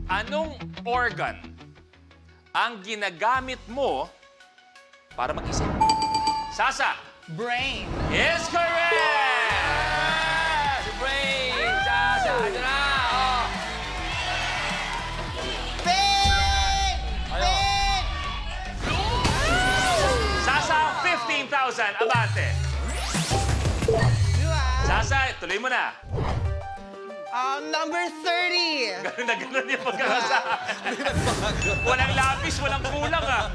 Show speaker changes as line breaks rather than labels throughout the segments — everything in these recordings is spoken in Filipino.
Anong organ ang ginagamit mo para mag-isip? Sasa
Brain.
is correct!
Si Brain! Sasa! Ito na! Oh.
Pain! Pain!
Sasa, 15,000. Abante. Sasa, tuloy mo na.
Number 30.
Ganun na ganun yung pagkakasa. Walang lapis, walang kulang ah.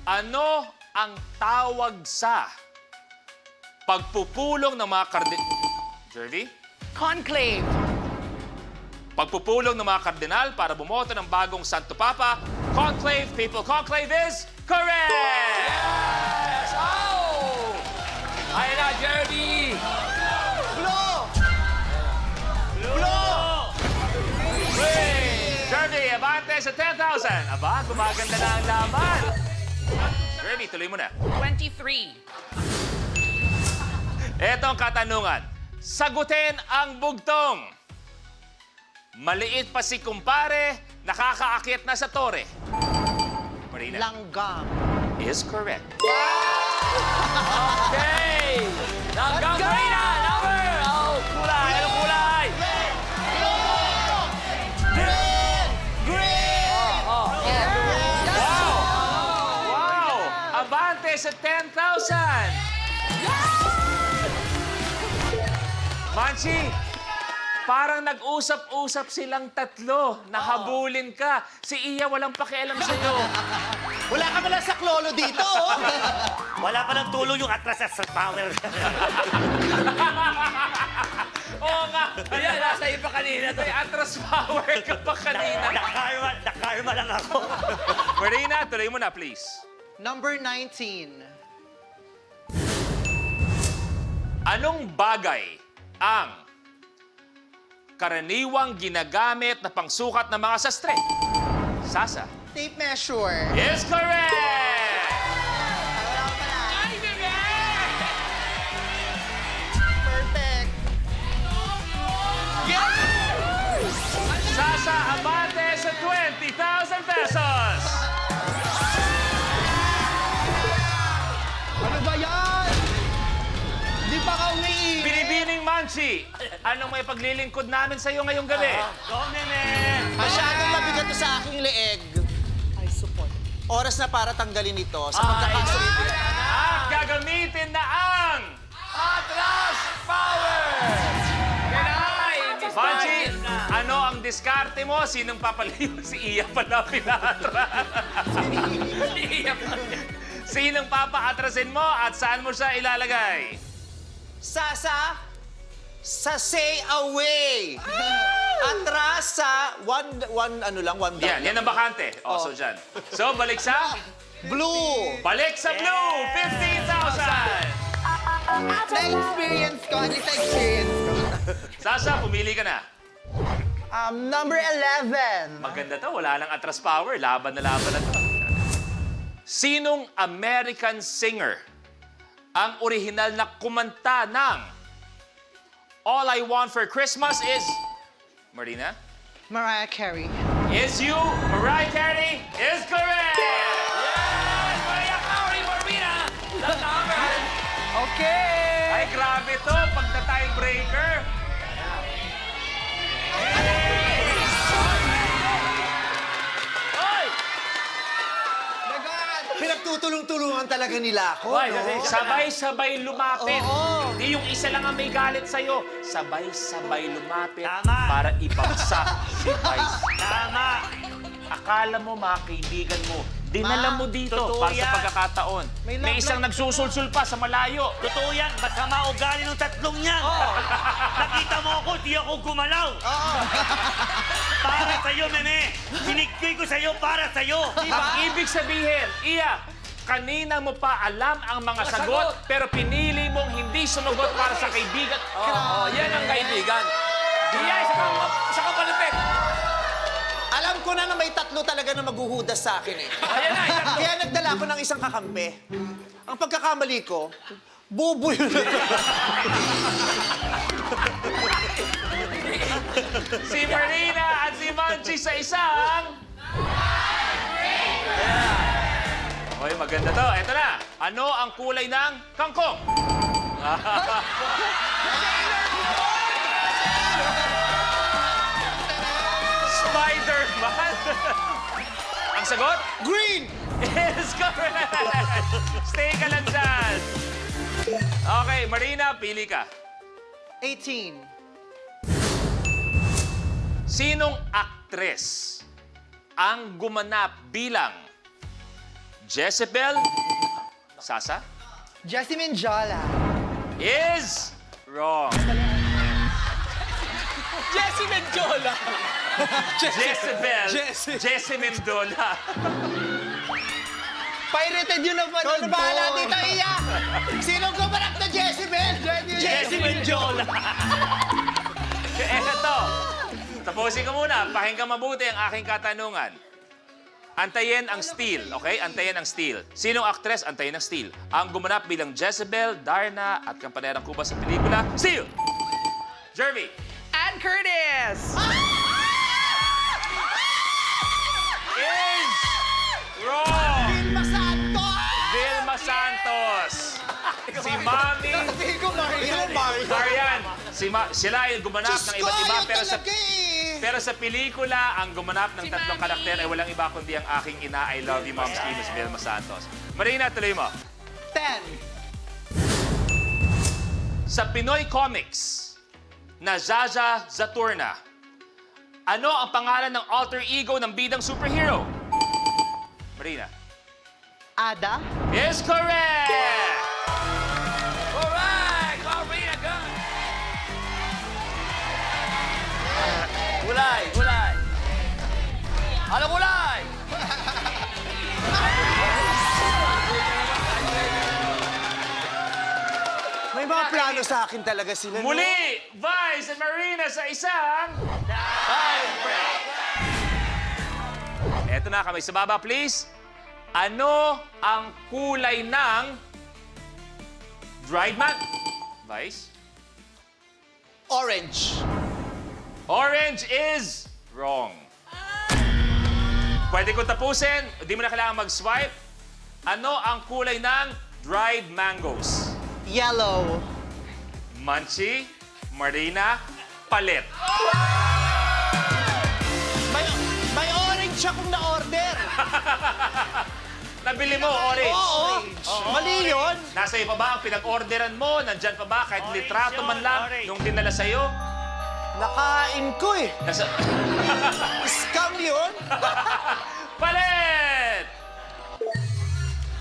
Ano ang tawag sa pagpupulong ng mga Jervy?
Conclave.
Pagpupulong ng mga kardinal para bumoto ng bagong Santo Papa. Conclave, people. Conclave is correct!
Yes! Oh! Ayun na, Jerby!
Blow!
Jervy, abante sa 10,000. Aba, gumaganda na ang laban. Jervy, tuloy mo na.
23.
Eto ang katanungan. Sagutin ang bugtong. Maliit pa si kumpare, nakakaakyat na sa tore. Marina.
Langgam.
Is correct.
Okay! Hanggang Marina! Number! Oh, kulay! Anong kulay?
Green! Green!
Oh,
Wow! Abante sa 10,000. Manchi, parang nag-usap-usap silang tatlo. Nahabulin ka. Si Iya walang pakialam sa'yo.
Wala ka pala sa klolo dito, oh.
Wala pa ng tulong yung atras sa power.
Oo nga.
Ayan, nasa iyo pa kanina.
May atras power ka pa kanina.
Nakarma lang ako.
Marina, tuloy mo na, please.
Number 19.
Anong bagay ang karaniwang ginagamit na pangsukat ng mga sastre? Sasa.
Tape measure.
Is correct!
Perfect.
Sasa abante sa 20,000 pesos!
Ano ba yan? Di pa ka umiinig.
Binibining Manchi, anong may paglilingkod namin sa'yo ngayong gabi?
Go, nene!
Masyadong mabigat to sa aking leeg.
I support.
Oras na para tanggalin ito sa
Ay,
pagkakasunod.
At gagamitin na ang...
Atlas Power! Kanay!
Manchi, ano ang diskarte mo? Sinong papaliw? Si Iya pala pinatras. Sinong papaatrasin mo at saan mo siya ilalagay?
Sasa, sa say away. Atras sa one down.
Yan ang bakante. Oh, so dyan. So, balik sa...
Blue.
Balik sa blue! 15,000!
Na-experience ko. At least na-experience ko.
Sasa, pumili ka na.
Number 11.
Maganda to, wala nang atras power. Laban na to. Sinong American singer ang orihinal na kumanta ng All I Want for Christmas is... Marina?
Mariah Carey.
Is you, Mariah Carey, is correct!
Yes! Maria Carey Marina! The number!
Okay.
Ay, grabe to, pag na-tiebreaker.
Hoy!
Pinagtutulong-tulungan talaga nila ako,
Hoy,
no?
Sabay-sabay lumapit.
Oo.
Hindi yung isa lang ang may galit sa'yo. Sabay-sabay lumapit
Tama.
para ibagsak si Vice.
Tama!
Akala mo, mga kaibigan mo, dinala mo dito
totoo
para sa
yan.
pagkakataon.
May
May isang nagsusulsul pa sa malayo.
Totoo yan, masama ugali ng tatlong yan. Nakita mo ako, di ako gumalaw. Para sa'yo, meme. Binigay ko sa'yo para sa'yo.
Ang ibig sabihin, Iya, kanina mo pa alam ang mga sagot, pero pinili mong hindi sumagot para sa kaibigan.
Oh, yan ang kaibigan. Iya, isa ka palupit.
Alam ko na may tatlo talaga na maghuhudas sa akin eh.
Ayan na, isa.
Kaya nagdala ko ng isang kakampi. Ang pagkakamali ko, bubo yun.
Si Marina at si Manchi sa isang... Hoy, maganda to. Eto na. Ano ang kulay ng kangkong? Spider-Man. Ang sagot?
Green!
Is correct! Stay ka lang dyan. Okay, Marina, pili ka.
18.
Sinong aktres ang gumanap bilang Jezebel? Sasa?
Jessamine Jola.
Is wrong.
Jessie Menjola.
Jezebel. Jessie Mendola.
Pirated yun ang panood.
Ikaw na bahala dito, Iya! Sinong gumanap na Jezebel?
Jessie Menjola.
Eto. Tapusin ko muna. Pakinggan mabuti ang aking katanungan. Antayin ang steal, okay? Antayin ang steal. Sinong aktres antayin ang steal? Ang gumanap bilang Jezebel, Darna at Kampanerang Kuba sa pelikula, Steal! Jervy!
Ann Curtis!
Is wrong!
Vilma Santos!
Vilma Santos! Si Mami
Sabi ko, Marian.
Marian, sila ay gumanap ng iba't iba pero sa pelikula, ang gumanap ng tatlong karakter ay walang iba kundi ang aking ina, I love you, Mom's Miss Vilma Santos. Marina, tuloy mo.
10.
Sa Pinoy Comics na Jaja Zaturna, ano ang pangalan ng alter ego ng bidang superhero? Marina.
Ada?
Is correct!
Alright! Marina, go! Gulay, gulay. Ano gulay?
May mga plano sa akin talaga sila. no?
Muli, Vice and Marina sa isang... Eto na, kamay sa baba, please. Ano ang kulay ng dried man? Vice?
Orange.
Orange is wrong. Pwede ko tapusin. Hindi mo na kailangan mag-swipe. Ano ang kulay ng dried mangoes?
Yellow.
Manchi, Marina, palit.
May orange akong na-order.
Nabili mo, orange.
Oo. Mali yun.
Nasa iyo pa ba ang pinag-orderan mo? Nandyan pa ba kahit
Orange
litrato
yun,
man lang
orange.
nung dinala sa'yo?
Nakain ko eh.
Nasa...
Scam yun.
Palit!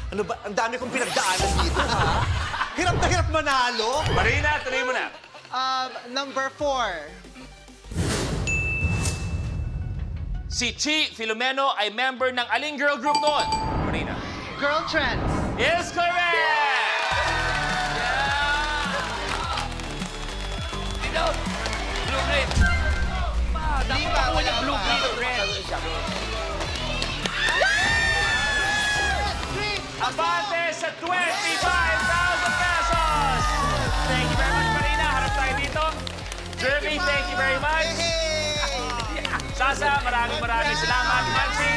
Ano ba? Ang dami kong pinagdaanan dito, ha? Hirap na hirap manalo.
Marina, tuloy mo na.
Number 4.
Si Chi Filomeno ay member ng aling girl group noon? Marina.
Girl Trends.
Is correct!
Dito! Blue green.
Di pa, wala
Blue
pa.
green, red.
Abante sa 25,000 pesos! Thank you very much, Marina. Harap tayo dito. Jeremy, thank you very much. Sasa, maraming salamat. Mansi,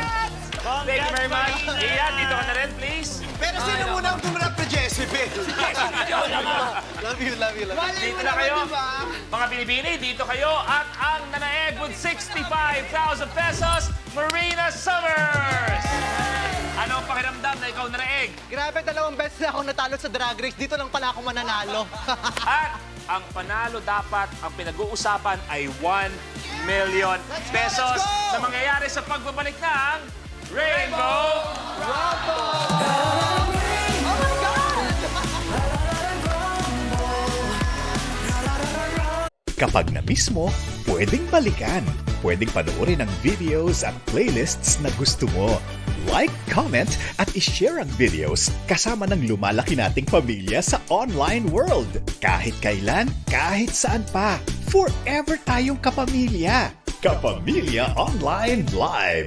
thank you very much. Ian, dito ka na rin, please.
Pero sino muna ang gumanap na Jezebel? Love you.
Dito na kayo. Mga binibini, dito kayo. At ang nanaeg with 65,000 pesos, Marina Summers! Ano ang pakiramdam na ikaw nanaeg?
Grabe, 2 beses na ako natalo sa Drag Race. Dito lang pala ako mananalo.
At ang panalo dapat, ang pinag-uusapan ay 1 million pesos
let's go!
na mangyayari sa pagbabalik ng Rainbow
Kapag na-miss mo, pwedeng balikan. Pwedeng panoorin ang videos at playlists na gusto mo. Like, comment, at ishare ang videos kasama ng lumalaki nating pamilya sa online world. Kahit kailan, kahit saan pa. Forever tayong kapamilya. Kapamilya Online Live.